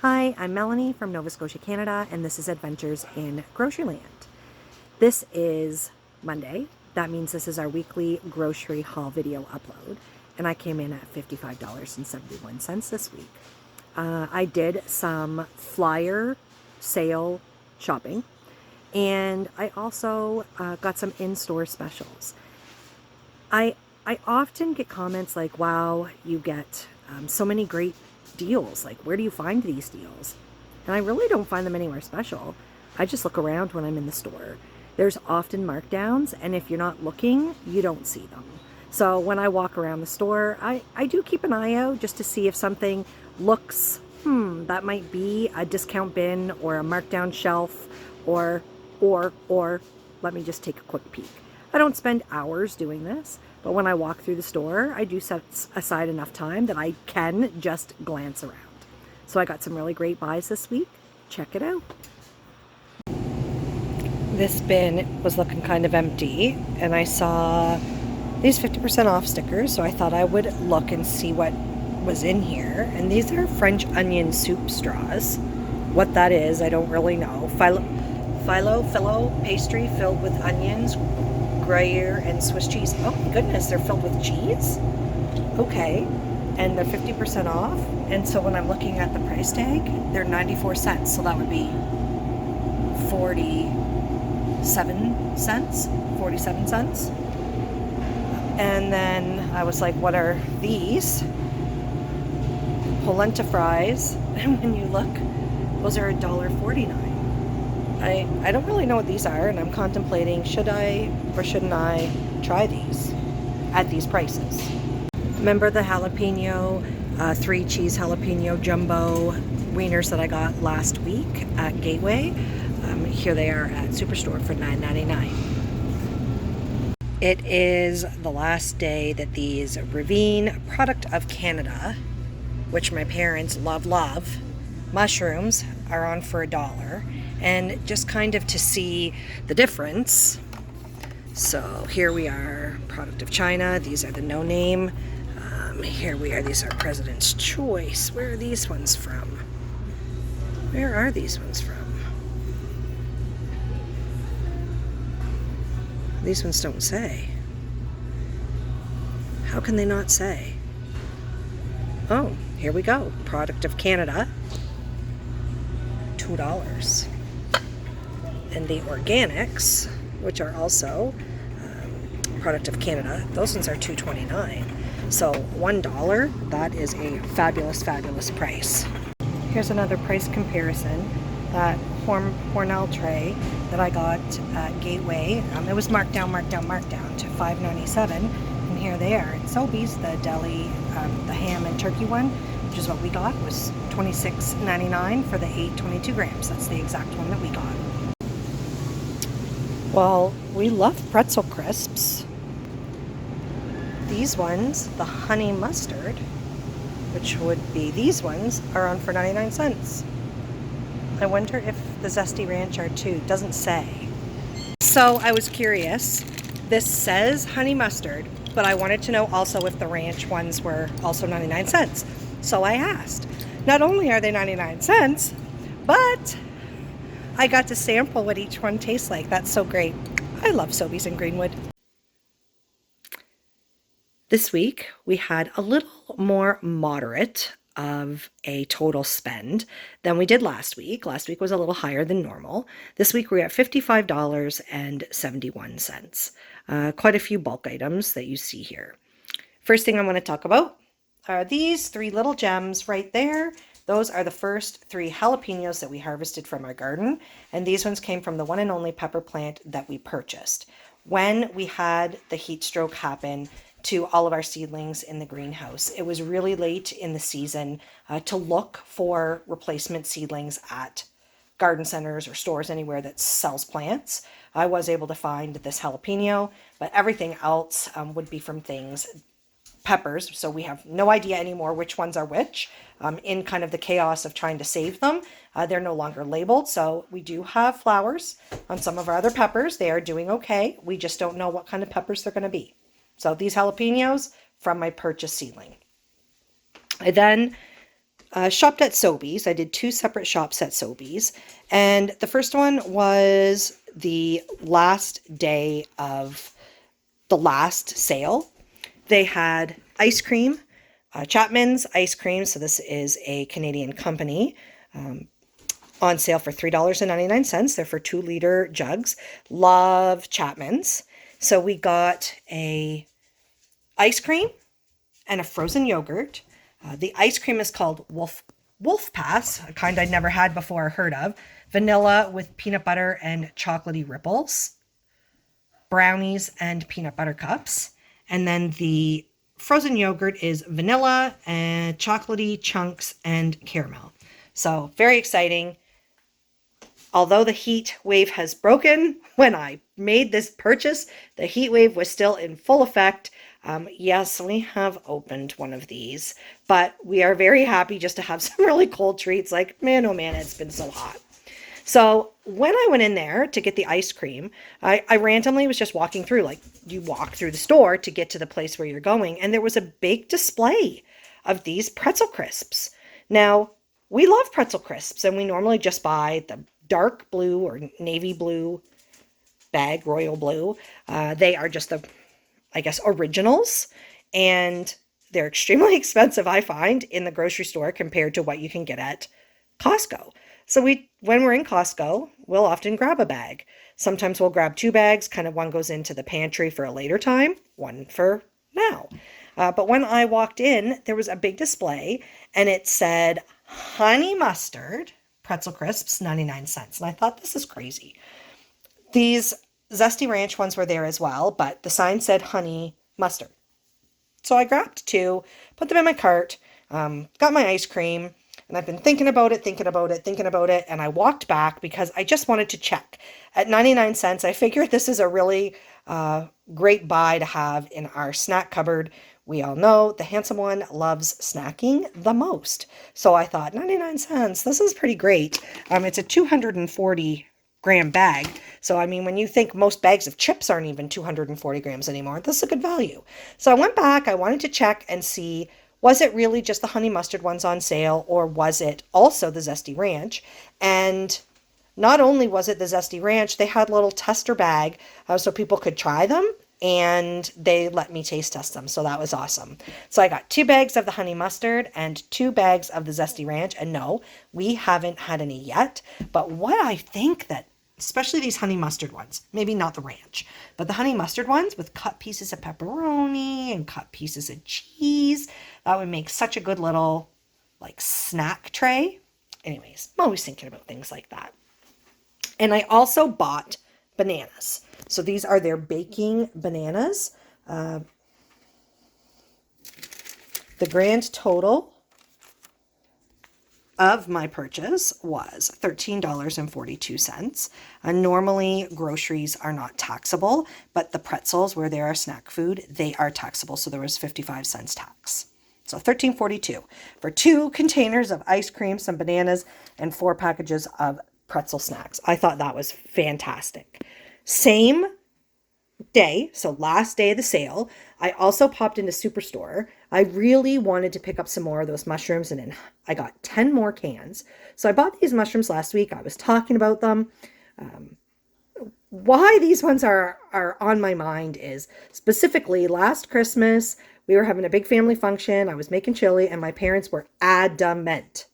Hi, I'm Melanie from Nova Scotia, Canada, and this is Adventures in Groceryland. This is Monday. That means this is our weekly grocery haul video upload, and I came in at $55.71 this week. I did some flyer sale shopping, and I also got some in-store specials. I often get comments like, wow, you get so many great deals. Like, where do you find these deals? And I really don't find them anywhere special. I just look around when I'm in the store. There's often markdowns, and if you're not looking, you don't see them. So when I walk around the store, I do keep an eye out just to see if something looks, that might be a discount bin or a markdown shelf, or let me just take a quick peek. I don't spend hours doing this, but when I walk through the store, I do set aside enough time that I can just glance around. So I got some really great buys this week. Check it out. This bin was looking kind of empty, and I saw these 50% off stickers, so I thought I would look and see what was in here. And these are French onion soup straws. What that is, I don't really know. Phyllo pastry filled with onions, Gruyere, and Swiss cheese. Oh my goodness, they're filled with cheese? Okay. And they're 50% off. And so when I'm looking at the price tag, they're 94 cents. So that would be 47 cents. And then I was like, what are these? Polenta fries. And when you look, those are $1.49. I don't really know what these are, and I'm contemplating, should I or shouldn't I try these at these prices. Remember the jalapeno, 3 cheese jalapeno jumbo wieners that I got last week at Gateway? Here they are at Superstore for $9.99. It is the last day that these Ravine product of Canada, which my parents love, mushrooms are on for $1. And just kind of to see the difference. So here we are, product of China. These are the no name. Here we are, these are President's Choice. Where are these ones from? Where are these ones from? These ones don't say. How can they not say? Oh, here we go. Product of Canada. $2. And the organics, which are also product of Canada, those ones are $2.29. So $1, that is a fabulous price. Here's another price comparison. That Hormel tray that I got at Gateway, it was marked down to $5.97, and here they are at Sobeys. The deli, the ham and turkey one, which is what we got, was $26.99 for the 822 grams. That's the exact one that we got. Well, we love pretzel crisps. These ones, the honey mustard, which would be these ones, are on for 99 cents. I wonder if the zesty ranch are too. Doesn't say. So I was curious. This says honey mustard, but I wanted to know also if the ranch ones were also 99 cents. So I asked. Not only are they 99 cents, but I got to sample what each one tastes like. That's so great. I love Sobeys in Greenwood. This week, we had a little more moderate of a total spend than we did last week. Last week was a little higher than normal. This week, we're at $55.71. Quite a few bulk items that you see here. First thing I want to talk about are these 3 little gems right there. Those are the first 3 jalapenos that we harvested from our garden, and these ones came from the one and only pepper plant that we purchased when we had the heat stroke happen to all of our seedlings in the greenhouse. It was really late in the season to look for replacement seedlings at garden centers or stores anywhere that sells plants. I was able to find this jalapeno, but everything else would be from peppers, so we have no idea anymore which ones are which. In kind of the chaos of trying to save them, they're no longer labeled, so we do have flowers on some of our other peppers. They are doing okay. We just don't know what kind of peppers they're going to be. So these jalapenos from my purchase seedling. I then shopped at Sobeys. I did 2 separate shops at Sobeys. And the first one was the last day of the last sale. They had ice cream, Chapman's ice cream. So this is a Canadian company, on sale for $3.99. They're for 2-liter jugs. Love Chapman's. So we got a ice cream and a frozen yogurt. The ice cream is called Wolf Pass, a kind I'd never had before or heard of. Vanilla with peanut butter and chocolatey ripples. Brownies and peanut butter cups. And then the frozen yogurt is vanilla and chocolatey chunks and caramel. So very exciting. Although the heat wave has broken, when I made this purchase, the heat wave was still in full effect. Yes, we have opened one of these, but we are very happy just to have some really cold treats. Like, man, oh man, it's been so hot. So when I went in there to get the ice cream, I randomly was just walking through, like you walk through the store to get to the place where you're going. And there was a big display of these pretzel crisps. Now, we love pretzel crisps, and we normally just buy the dark blue or navy blue bag, royal blue. They are just the, I guess, originals. And they're extremely expensive, I find, in the grocery store compared to what you can get at Costco. So when we're in Costco, we'll often grab a bag. Sometimes we'll grab 2 bags, kind of one goes into the pantry for a later time, one for now. But when I walked in, there was a big display and it said honey mustard pretzel crisps, 99 cents. And I thought, this is crazy. These zesty ranch ones were there as well, but the sign said honey mustard. So I grabbed 2, put them in my cart, got my ice cream. And I've been thinking about it, and I walked back because I just wanted to check. At 99 cents, I figured this is a really great buy to have in our snack cupboard. We all know the handsome one loves snacking the most. So I thought, 99 cents, this is pretty great. It's a 240-gram bag. So, I mean, when you think most bags of chips aren't even 240 grams anymore, this is a good value. So I went back, I wanted to check and see, was it really just the honey mustard ones on sale, or was it also the zesty ranch? And not only was it the zesty ranch, they had a little tester bag so people could try them, and they let me taste test them. So that was awesome. So I got 2 bags of the honey mustard and 2 bags of the zesty ranch. And no, we haven't had any yet. But what I think that, especially these honey mustard ones, maybe not the ranch, but the honey mustard ones with cut pieces of pepperoni and cut pieces of cheese, that would make such a good little like snack tray. Anyways, I'm always thinking about things like that. And I also bought bananas. So these are their baking bananas. The grand total of my purchase was $13.42. Normally, groceries are not taxable, but the pretzels, where they are snack food, they are taxable. So there was 55 cents tax. So $13.42 for 2 containers of ice cream, some bananas, and 4 packages of pretzel snacks. I thought that was fantastic. Same day, so last day of the sale, I also popped into Superstore. I really wanted to pick up some more of those mushrooms, and then I got 10 more cans. So I bought these mushrooms last week. I was talking about them. Why these ones are on my mind is specifically last Christmas, we were having a big family function. I was making chili, and my parents were adamant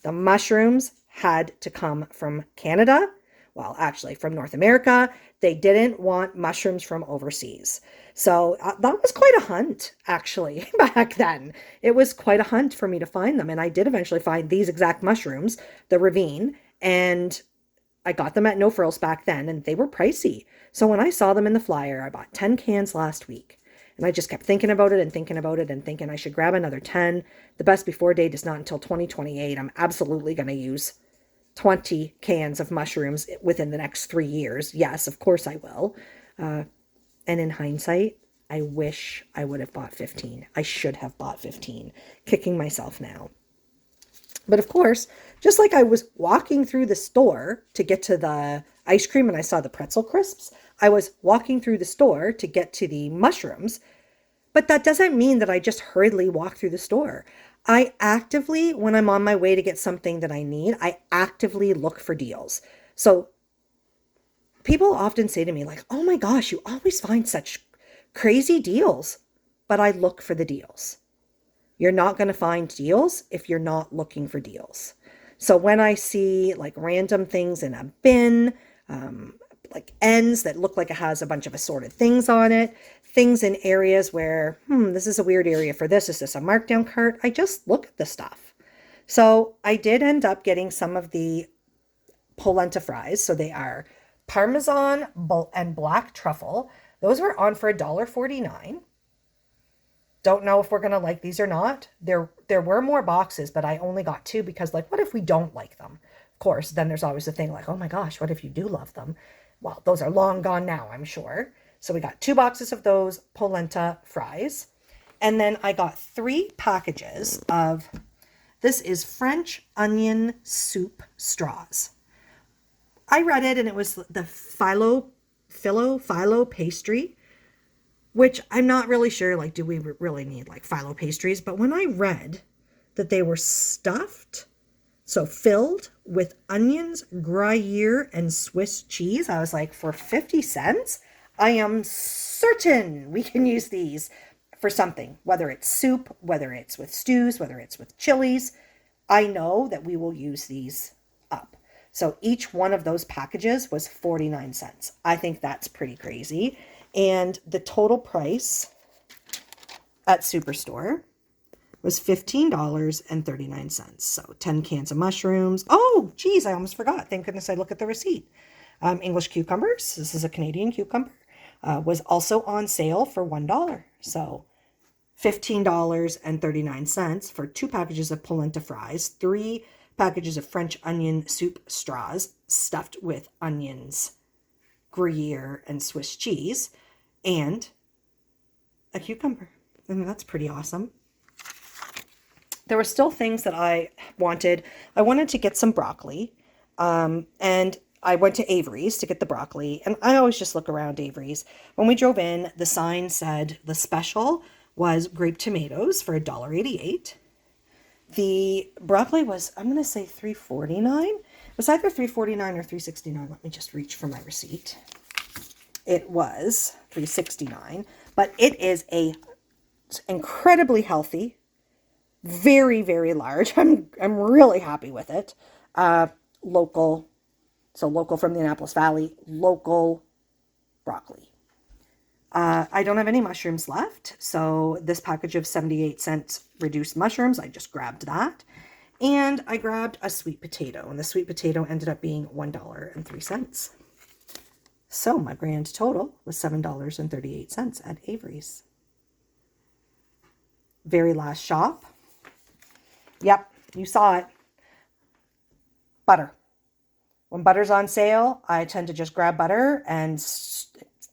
the mushrooms had to come from Canada. Well, actually from North America. They didn't want mushrooms from overseas. So that was quite a hunt, actually, back then. It was quite a hunt for me to find them. And I did eventually find these exact mushrooms, the Ravine, and I got them at No Frills back then, and they were pricey. So when I saw them in the flyer, I bought 10 cans last week. And I just kept thinking about it and thinking about it and thinking I should grab another 10. The best before date is not until 2028. I'm absolutely going to use 20 cans of mushrooms within the next 3 years. Yes, of course I will. And in hindsight, I wish I would have bought 15. I should have bought 15. Kicking myself now. But of course, just like I was walking through the store to get to the ice cream and I saw the pretzel crisps, I was walking through the store to get to the mushrooms. But that doesn't mean that I just hurriedly walk through the store. I actively, when I'm on my way to get something that I need, I actively look for deals. So people often say to me, like, oh my gosh, you always find such crazy deals. But I look for the deals. You're not going to find deals if you're not looking for deals. So when I see like random things in a bin, like ends that look like it has a bunch of assorted things on it, things in areas where, this is a weird area for this. Is this a markdown cart? I just look at the stuff. So I did end up getting some of the polenta fries. So they are Parmesan and black truffle. Those were on for $1.49. Don't know if we're going to like these or not. There were more boxes, but I only got two because, like, what if we don't like them? Of course, then there's always the thing like, oh my gosh, what if you do love them? Well, those are long gone now, I'm sure. So we got 2 boxes of those polenta fries. And then I got 3 packages of, this is French onion soup straws. I read it and it was the phyllo pastry, which I'm not really sure, like, do we really need like phyllo pastries? But when I read that they were stuffed, so filled with onions, Gruyere, and Swiss cheese, I was like, for 50 cents, I am certain we can use these for something, whether it's soup, whether it's with stews, whether it's with chilies. I know that we will use these up. So each one of those packages was 49 cents. I think that's pretty crazy. And the total price at Superstore was $15.39. So 10 cans of mushrooms. Oh, geez, I almost forgot. Thank goodness I look at the receipt. English cucumbers. This is a Canadian cucumber. Was also on sale for $1. So $15.39 for 2 packages of polenta fries, 3 packages of French onion soup straws stuffed with onions, Gruyere, and Swiss cheese, and a cucumber. I mean, that's pretty awesome. There were still things that I wanted. I wanted to get some broccoli, and I went to Avery's to get the broccoli, and I always just look around Avery's. When we drove in, the sign said the special was grape tomatoes for $1.88. The broccoli was, I'm going to say $3.49. It was either $3.49 or $3.69. Let me just reach for my receipt. It was $3.69, but it is a incredibly healthy, very, very large. I'm really happy with it. Local, so local from the Annapolis Valley, local broccoli. I don't have any mushrooms left, so this package of 78-cent reduced mushrooms, I just grabbed that. And I grabbed a sweet potato, and the sweet potato ended up being $1.03. So my grand total was $7.38 at Avery's. Very last shop. Yep, you saw it. Butter. When butter's on sale, I tend to just grab butter, and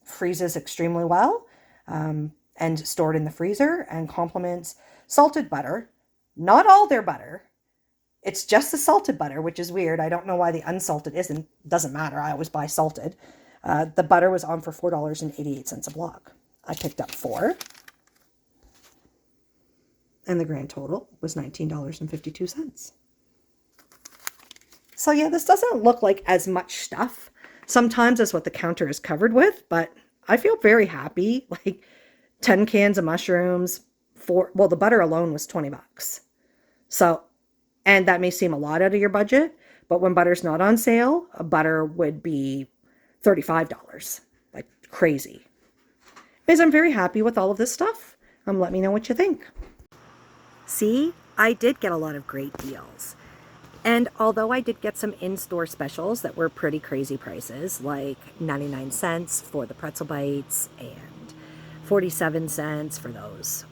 freezes extremely well, and stored in the freezer, and complements salted butter. Not all their butter. It's just the salted butter, which is weird. I don't know why the unsalted isn't. Doesn't matter. I always buy salted. The butter was on for $4.88 a block. I picked up 4. And the grand total was $19.52. So yeah, this doesn't look like as much stuff sometimes as what the counter is covered with, but I feel very happy. Like 10 cans of mushrooms, well, the butter alone was $20. So, and that may seem a lot out of your budget, but when butter's not on sale, a butter would be $35, like crazy. Because I'm very happy with all of this stuff. Let me know what you think. See, I did get a lot of great deals. And although I did get some in-store specials that were pretty crazy prices, like 99 cents for the pretzel bites and 47 cents for those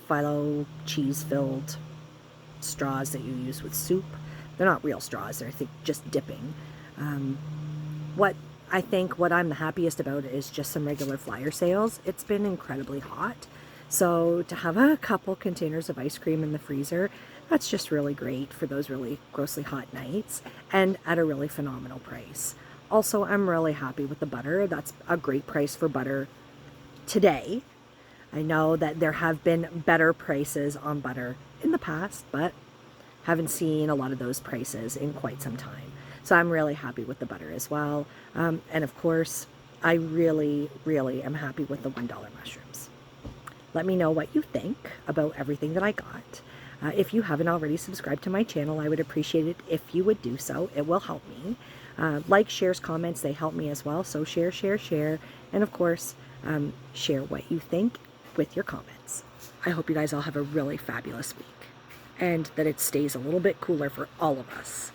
phyllo cheese-filled straws that you use with soup. They're not real straws, they're just dipping. What I'm the happiest about is just some regular flyer sales. It's been incredibly hot. So to have a couple containers of ice cream in the freezer, that's just really great for those really grossly hot nights and at a really phenomenal price. Also, I'm really happy with the butter. That's a great price for butter today. I know that there have been better prices on butter in the past, but haven't seen a lot of those prices in quite some time. So I'm really happy with the butter as well. And of course, I really, really am happy with the $1 mushrooms. Let me know what you think about everything that I got. If you haven't already subscribed to my channel, I would appreciate it if you would do so. It will help me. Like, shares, comments, they help me as well. So share, share, share. And of course, share what you think with your comments. I hope you guys all have a really fabulous week and that it stays a little bit cooler for all of us.